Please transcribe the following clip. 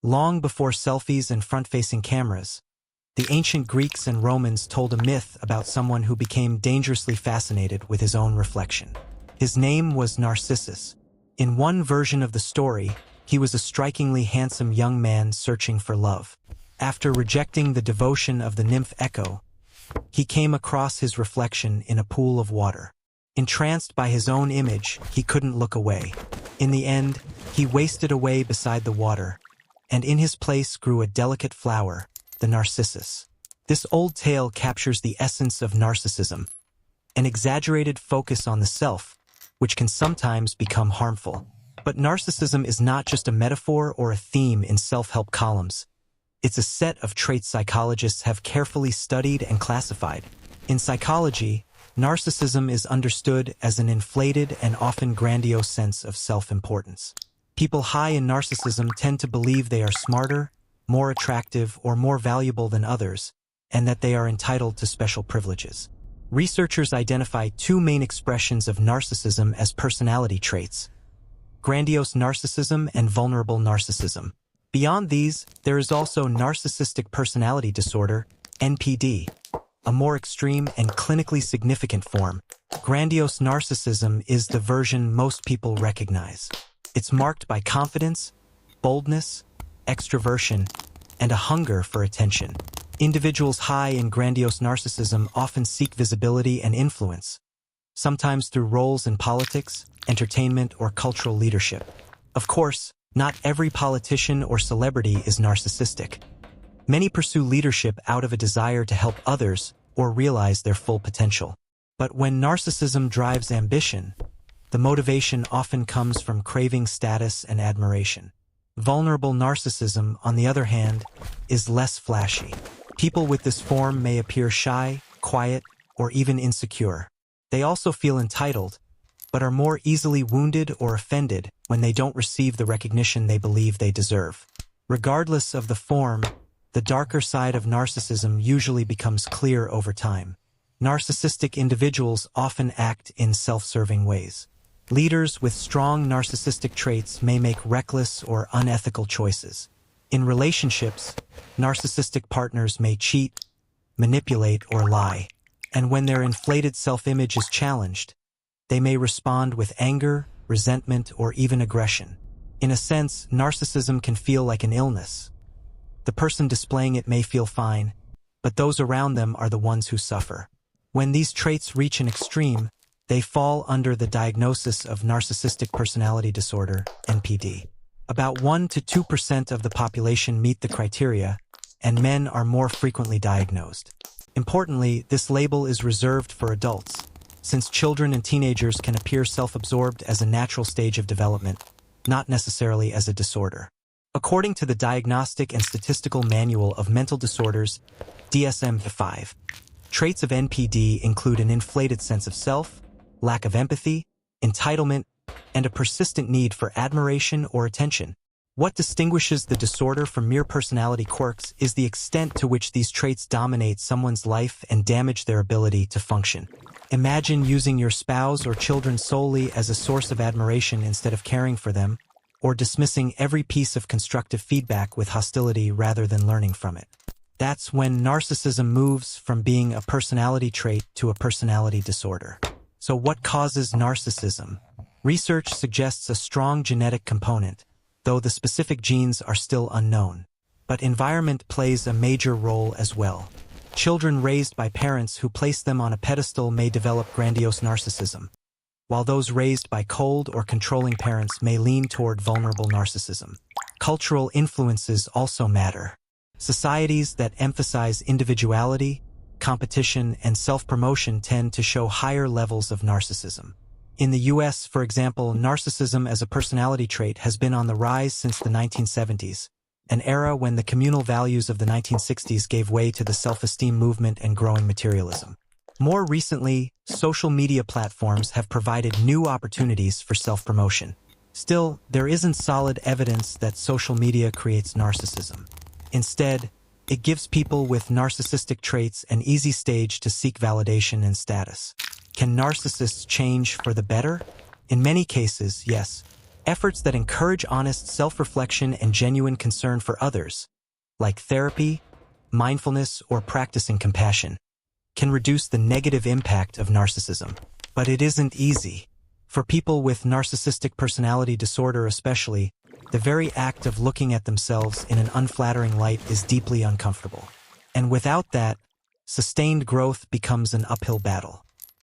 Long before selfies and front-facing cameras, the ancient Greeks and Romans told a myth about someone who became dangerously fascinated with his own reflection. His name was Narcissus. In one version of the story, he was a strikingly handsome young man searching for love. After rejecting the devotion of the nymph Echo, he came across his reflection in a pool of water. Entranced by his own image, he couldn't look away. In the end, he wasted away beside the water, and in his place grew a delicate flower, the Narcissus. This old tale captures the essence of narcissism, an exaggerated focus on the self, which can sometimes become harmful. But narcissism is not just a metaphor or a theme in self-help columns. It's a set of traits psychologists have carefully studied and classified. In psychology, narcissism is understood as an inflated and often grandiose sense of self-importance. People high in narcissism tend to believe they are smarter, more attractive, or more valuable than others, and that they are entitled to special privileges. Researchers identify two main expressions of narcissism as personality traits: grandiose narcissism and vulnerable narcissism. Beyond these, there is also narcissistic personality disorder, NPD, a more extreme and clinically significant form. Grandiose narcissism is the version most people recognize. It's marked by confidence, boldness, extroversion, and a hunger for attention. Individuals high in grandiose narcissism often seek visibility and influence, sometimes through roles in politics, entertainment, or cultural leadership. Of course, not every politician or celebrity is narcissistic. Many pursue leadership out of a desire to help others or realize their full potential. But when narcissism drives ambition, the motivation often comes from craving status and admiration. Vulnerable narcissism, on the other hand, is less flashy. People with this form may appear shy, quiet, or even insecure. They also feel entitled, but are more easily wounded or offended when they don't receive the recognition they believe they deserve. Regardless of the form, the darker side of narcissism usually becomes clear over time. Narcissistic individuals often act in self-serving ways. Leaders with strong narcissistic traits may make reckless or unethical choices. In relationships, narcissistic partners may cheat, manipulate, or lie. And when their inflated self-image is challenged, they may respond with anger, resentment, or even aggression. In a sense, narcissism can feel like an illness. The person displaying it may feel fine, but those around them are the ones who suffer. When these traits reach an extreme, they fall under the diagnosis of narcissistic personality disorder, NPD. About 1 to 2% of the population meet the criteria, and men are more frequently diagnosed. Importantly, this label is reserved for adults, since children and teenagers can appear self-absorbed as a natural stage of development, not necessarily as a disorder. According to the Diagnostic and Statistical Manual of Mental Disorders, DSM-5, traits of NPD include an inflated sense of self, lack of empathy, entitlement, and a persistent need for admiration or attention. What distinguishes the disorder from mere personality quirks is the extent to which these traits dominate someone's life and damage their ability to function. Imagine using your spouse or children solely as a source of admiration instead of caring for them, or dismissing every piece of constructive feedback with hostility rather than learning from it. That's when narcissism moves from being a personality trait to a personality disorder. So what causes narcissism? Research suggests a strong genetic component, though the specific genes are still unknown. But environment plays a major role as well. Children raised by parents who place them on a pedestal may develop grandiose narcissism, while those raised by cold or controlling parents may lean toward vulnerable narcissism. Cultural influences also matter. Societies that emphasize individuality, competition, and self-promotion tend to show higher levels of narcissism. In the US, for example, narcissism as a personality trait has been on the rise since the 1970s, an era when the communal values of the 1960s gave way to the self-esteem movement and growing materialism. More recently, social media platforms have provided new opportunities for self-promotion. Still, there isn't solid evidence that social media creates narcissism. Instead, it gives people with narcissistic traits an easy stage to seek validation and status. Can narcissists change for the better? In many cases, yes, Efforts that encourage honest self-reflection and genuine concern for others, like therapy, mindfulness, or practicing compassion, can reduce the negative impact of narcissism. But it isn't easy. For people with narcissistic personality disorder especially, the very act of looking at themselves in an unflattering light is deeply uncomfortable. And without that, sustained growth becomes an uphill battle.